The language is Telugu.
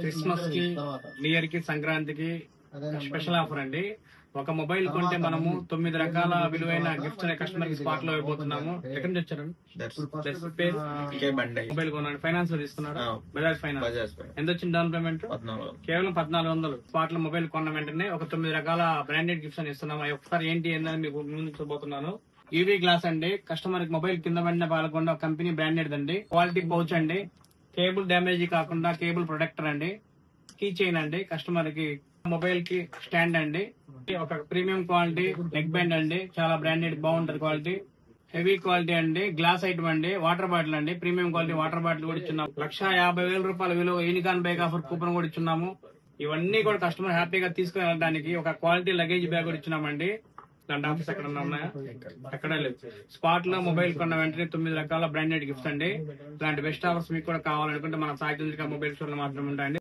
క్రిస్మస్ కి, న్యూ ఇయర్ కి, సంక్రాంతికి స్పెషల్ ఆఫర్ అండి. ఒక మొబైల్ కొంటే మనము 9 రకాల విలువైన గిఫ్ట్స్ అనే కస్టమర్ కి స్పాట్ లో ఇవ్వబోతున్నాము. ఎక్కడి నుంచి వచ్చారండి? మొబైల్ కొనండి. ఫైనాన్స్ లో తీసుకున్నారా? బజాజ్ ఫైనాన్స్. ఎంత వచ్చింది డౌన్ పేమెంట్? కేవలం 1400. స్పాట్ లో మొబైల్ కొన్న వెంటనే ఒక 9 రకాల బ్రాండెడ్ గిఫ్ట్స్ అని ఇస్తున్నాము. ఒకసారి ఏంటి ఏందని మీకు ముందు చూపోతున్నాను. యూవీ గ్లాస్ అండి. కస్టమర్ కి మొబైల్ కింద పడిన పాలకుండా కంపెనీ బ్రాండెడ్ అండి. క్వాలిటీ పౌచ్ అండి. కేబుల్ డ్యామేజ్ కాకుండా కేబుల్ ప్రొటెక్టర్ అండి. కీ చైన్ అండి. కస్టమర్ కి మొబైల్ కి స్టాండ్ అండి. ఒక ప్రీమియం క్వాలిటీ నెక్ బ్యాండ్ అండి. చాలా బ్రాండెడ్ బాగుంటది క్వాలిటీ. హెవీ క్వాలిటీ అండి. గ్లాస్ ఐటమ్ అండి. వాటర్ బాటిల్ అండి. ప్రీమియం క్వాలిటీ వాటర్ బాటిల్ కూడా ఇచ్చున్నాము. 1,50,000 రూపాయల విలువ యూనికాన్ బైక్ ఆఫర్ కూపన్ కూడా ఇచ్చున్నాము. ఇవన్నీ కూడా కస్టమర్ హ్యాపీగా తీసుకుని వెళ్ళడానికి ఒక క్వాలిటీ లగేజ్ బ్యాగ్ కూడా ఇచ్చినామండి. దాంట్ ఆఫీస్ ఎక్కడ ఉన్నాయా? ఎక్కడ లేదు. స్పాట్ లో మొబైల్ కొన్న వెంటనే 9 రకాల బ్రాండెడ్ గిఫ్ట్స్ అండి. ఇలాంటి బెస్ట్ ఆఫర్స్ మీకు కూడా కావాలనుకుంటే మన సాయి చంద్రిక మొబైల్ స్టోర్ లో మాత్రమే ఉంటాయండి.